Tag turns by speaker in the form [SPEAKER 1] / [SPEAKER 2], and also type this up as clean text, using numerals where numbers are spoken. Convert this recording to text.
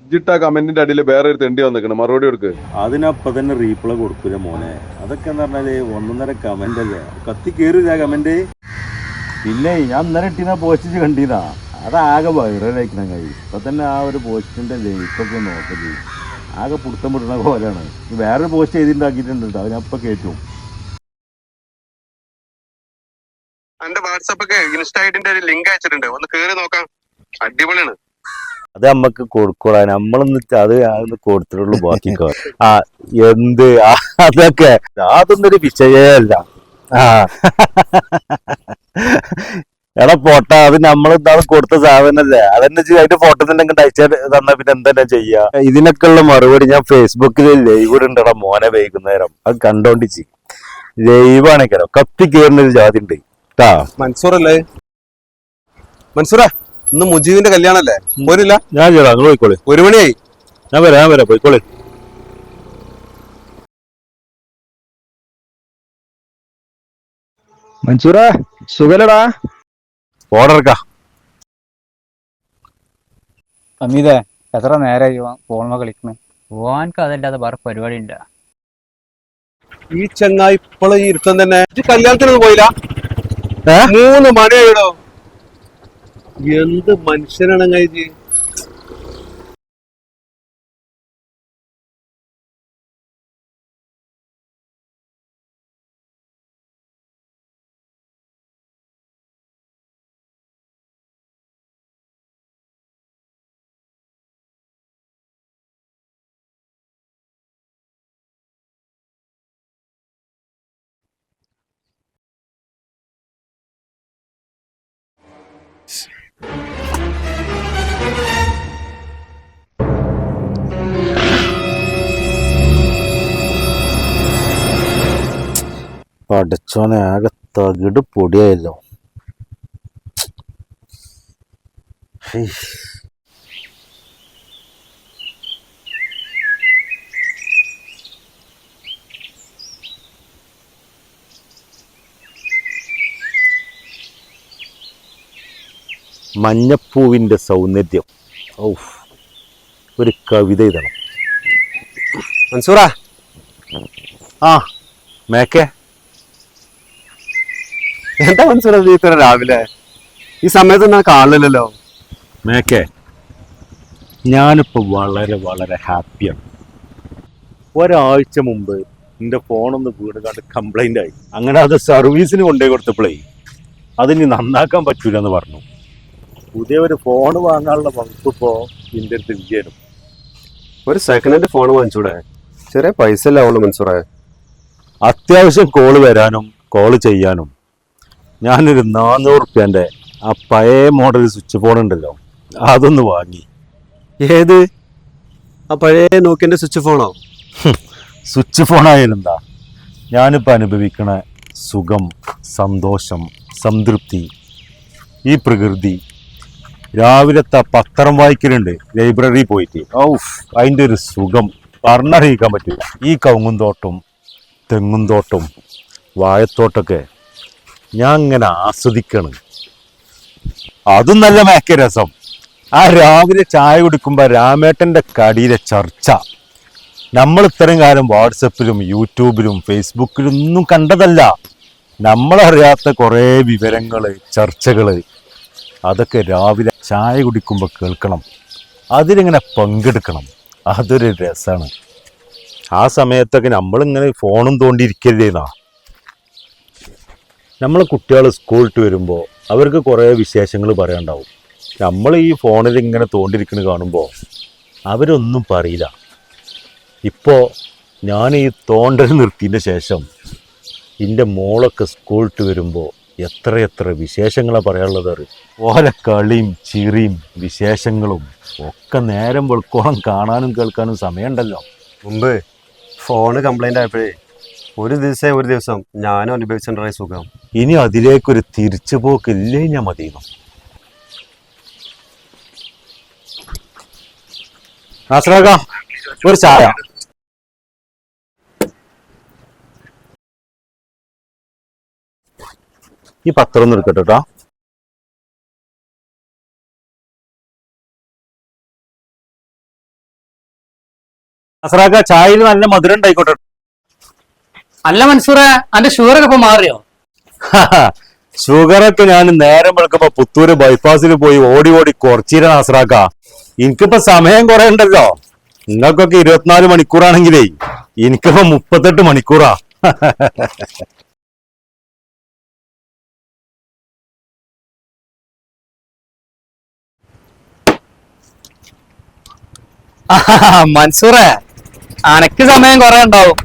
[SPEAKER 1] ഇജിട്ട കമന്റിന്റെ അടിയിൽ വേറെ ഒരു തെണ്ടി വന്നിക്കണ് മറുപടി കൊടുക്ക്.
[SPEAKER 2] അതിനപ്പം തന്നെ റീപ്ലൈ കൊടുക്കൂല മോനെ. അതൊക്കെ എന്ന് പറഞ്ഞാല് ഒന്നൊന്നര കമന്റ് അല്ലേ, കത്തി കയറില്ല കമന്റ്. പിന്നെ ഞാൻ ഇന്നലെ ഇട്ടിന്ന പോസ്റ്റ് കണ്ടീന്നാ, അതാകെ വൈറലായിക്കണം കഴിയും. ഇപ്പൊ തന്നെ ആ ഒരു പോസ്റ്റിന്റെ ലൈക്കൊക്കെ നോക്കല് ആകെ പുടുത്തം വിടുന്ന പോലെയാണ്. വേറൊരു പോസ്റ്റ് ചെയ്തിട്ടുണ്ടാക്കിയിട്ടുണ്ട്, അതിനപ്പൊ കേറ്റും.
[SPEAKER 3] എന്റെ വാട്സാപ്പൊക്കെ ഇൻസ്റ്റാ ഐഡിന്റെ ഒരു ലിങ്ക് അയച്ചിട്ടുണ്ട്, ഒന്ന് കേറി നോക്കാം. അടിപൊളിയാണ്.
[SPEAKER 2] അത് നമ്മക്ക് കൊടുക്കൂടാ, നമ്മളൊന്ന് അത് കൊടുത്തിട്ടുള്ളൂ ബാക്കിക്കോ. ആ എന്ത് അതൊക്കെ അതൊന്നും ഒരു വിഷയമല്ല. ആ എടാ പോട്ട, അത് നമ്മൾ ഇന്നാളെ കൊടുത്ത സാധനല്ലേ, അതെന്നെ അതിന്റെ ഫോട്ടോ തന്നെ ഇങ്ങോട്ട് അയച്ചാൽ തന്നാ പിന്നെ എന്താ ചെയ്യാ. ഇതിനൊക്കെ ഉള്ള മറുപടി ഞാൻ ഫേസ്ബുക്കിൽ ലൈവ് ഇടണ്ടടാ മോനെ, വൈകുന്നേരം അത് കണ്ടോണ്ടിച്ച്. ലൈവാണെങ്കിലോ കത്തി കയറുന്ന ഒരു ജാതി ഉണ്ട് കേട്ടാ.
[SPEAKER 3] മൻസൂറല്ലേ? മൻസൂറ, ഇന്ന് മുജീബിന്റെ കല്യാണല്ലേ, പോരില്ല?
[SPEAKER 2] ഞാൻ ചേട്ടാ, നിങ്ങൾ പോയിക്കോളെ.
[SPEAKER 3] 1 മണിയായി.
[SPEAKER 2] ഞാൻ വരാം പോയിക്കോളെ.
[SPEAKER 4] മൻസൂറ സുഖലടാ?
[SPEAKER 2] ഓർഡർക്കാ
[SPEAKER 5] അമീതേ, എത്ര നേരമായി ഫോണിൽ കളിക്കണേ? ഓനക്ക് അതല്ലാതെ വേറെ പരിപാടി ഉണ്ടാ?
[SPEAKER 3] ഈ ചങ്ങായി ഇപ്പോഴും ഈ ഇരുത്തം തന്നെ. കല്യാണത്തിനൊന്നും പോയില്ല? 3 മണിയായിടോ. എന്ത് മനുഷ്യനാണ് കഴിഞ്ഞ്.
[SPEAKER 2] പഠിച്ചോനെ, ആകെ തകിട് പൊടിയായല്ലോ. മഞ്ഞപ്പൂവിന്റെ സൗന്ദര്യം, ഒരു കവിത എഴുതണം.
[SPEAKER 3] മൻസൂറ,
[SPEAKER 2] ആ മേക്കെ,
[SPEAKER 3] എന്താ മൻസൂറ ഇത്ര രാവിലെ ഈ സമയത്ത് ഞാൻ കാണില്ലല്ലോ?
[SPEAKER 2] മേക്കെ, ഞാനിപ്പോൾ വളരെ വളരെ ഹാപ്പിയാണ്. ഒരാഴ്ച മുമ്പ് എൻ്റെ ഫോണൊന്ന് വീണ് കണ്ട് കംപ്ലൈൻ്റ് ആയി. അങ്ങനെ അത് സർവീസിന് കൊണ്ടുപോയി കൊടുത്തപ്പോഴേ അതിന് നന്നാക്കാൻ പറ്റൂല എന്ന് പറഞ്ഞു. പുതിയ ഒരു ഫോൺ വാങ്ങാനുള്ള വകുപ്പ് ഇപ്പോൾ എൻ്റെ അടുത്ത് ഇല്ലേനും.
[SPEAKER 3] ഒരു സെക്കൻഡ് ഹാൻഡ് ഫോൺ വാങ്ങിച്ചൂടെ? ചെറിയ പൈസ അല്ലേ ആവുള്ളൂ മൻസൂറേ.
[SPEAKER 2] അത്യാവശ്യം കോള് വരാനും കോള് ചെയ്യാനും ഞാനൊരു 400 റുപ്യൻ്റെ ആ പഴയ മോഡൽ സ്വിച്ച് ഫോൺ ഉണ്ടല്ലോ, അതൊന്ന് വാങ്ങി.
[SPEAKER 3] ഏത്? ആ പഴയ നോക്കിയന്റെ സ്വിച്ച് ഫോണോ?
[SPEAKER 2] സ്വിച്ച് ഫോണായാലെന്താ, ഞാനിപ്പോൾ അനുഭവിക്കണ സുഖം, സന്തോഷം, സംതൃപ്തി, ഈ പ്രകൃതി. രാവിലത്തെ പത്രം വായിക്കലുണ്ട് ലൈബ്രറി പോയിട്ട്, അതിൻ്റെ ഒരു സുഖം പറഞ്ഞറിയിക്കാൻ പറ്റില്ല. ഈ കവുങ്ങും തോട്ടം, തെങ്ങും തോട്ടം, വാഴത്തോട്ടമൊക്കെ ഞാൻ ഇങ്ങനെ ആസ്വദിക്കണം. അതും നല്ല മേക്ക രസം. ആ രാവിലെ ചായ കുടിക്കുമ്പോൾ രാമേട്ടൻ്റെ കടിയിലെ ചർച്ച നമ്മൾ ഇത്രയും കാലം വാട്സപ്പിലും യൂട്യൂബിലും ഫേസ്ബുക്കിലും ഒന്നും കണ്ടതല്ല. നമ്മളറിയാത്ത കുറേ വിവരങ്ങൾ, ചർച്ചകൾ, അതൊക്കെ രാവിലെ ചായ കുടിക്കുമ്പോൾ കേൾക്കണം, അതിലിങ്ങനെ പങ്കെടുക്കണം. അതൊരു രസമാണ്. ആ സമയത്തൊക്കെ നമ്മളിങ്ങനെ ഫോണും തോണ്ടിയിരിക്കല്ലേന്നാ. നമ്മളെ കുട്ടികൾ സ്കൂളിട്ട് വരുമ്പോൾ അവർക്ക് കുറേ വിശേഷങ്ങൾ പറയാനുണ്ടാവും. നമ്മൾ ഈ ഫോണിൽ ഇങ്ങനെ തോണ്ടിരിക്കുന്നത് കാണുമ്പോൾ അവരൊന്നും പറയില്ല. ഇപ്പോൾ ഞാൻ ഈ തോണ്ടൽ നിർത്തിയതിൻ്റെ ശേഷം എൻ്റെ മോളൊക്കെ സ്കൂളിട്ട് വരുമ്പോൾ എത്രയെത്ര വിശേഷങ്ങളാണ് പറയാനുള്ളത്. ഓരോ കളിയും ചിറിയും വിശേഷങ്ങളും ഒക്കെ നേരം വെളുക്കോളം കാണാനും കേൾക്കാനും സമയമുണ്ടല്ലോ.
[SPEAKER 3] മുമ്പ് ഫോണ് കംപ്ലൈന്റ് ആയപ്പോഴേ ഒരു ദിവസം ഞാനും അനുഭവിച്ചിട്ടുണ്ടായ സുഖം.
[SPEAKER 2] ഇനി അതിലേക്കൊരു തിരിച്ചുപോക്കില്ലേ ഞാൻ മതിയെന്നു. ഒരു ചായ. ഈ പത്രം ഒന്ന് എടുക്കട്ടോ. അസറാക്ക ചായയിൽ നല്ല മധുരം ഉണ്ടായിക്കോട്ടെ.
[SPEAKER 5] അല്ല മൻസൂറെ, അന്റെ ഷുഗറൊക്കെ ഇപ്പൊ മാറിയോ?
[SPEAKER 2] ഷുഗറൊക്കെ ഞാൻ നേരം വെളുക്കുമ്പോ പുത്തൂര് ബൈപ്പാസിൽ പോയി ഓടി ഓടി കുറച്ചിരാ അസറാക്ക. എനിക്കിപ്പോ സമയം കുറെ ഉണ്ടല്ലോ. നിങ്ങൾക്കൊക്കെ 24 മണിക്കൂറാണെങ്കിലേ എനിക്കിപ്പോ 38 മണിക്കൂറാ.
[SPEAKER 5] മൻസൂറെ, അനക്ക് സമയം കുറെ ഉണ്ടാവും.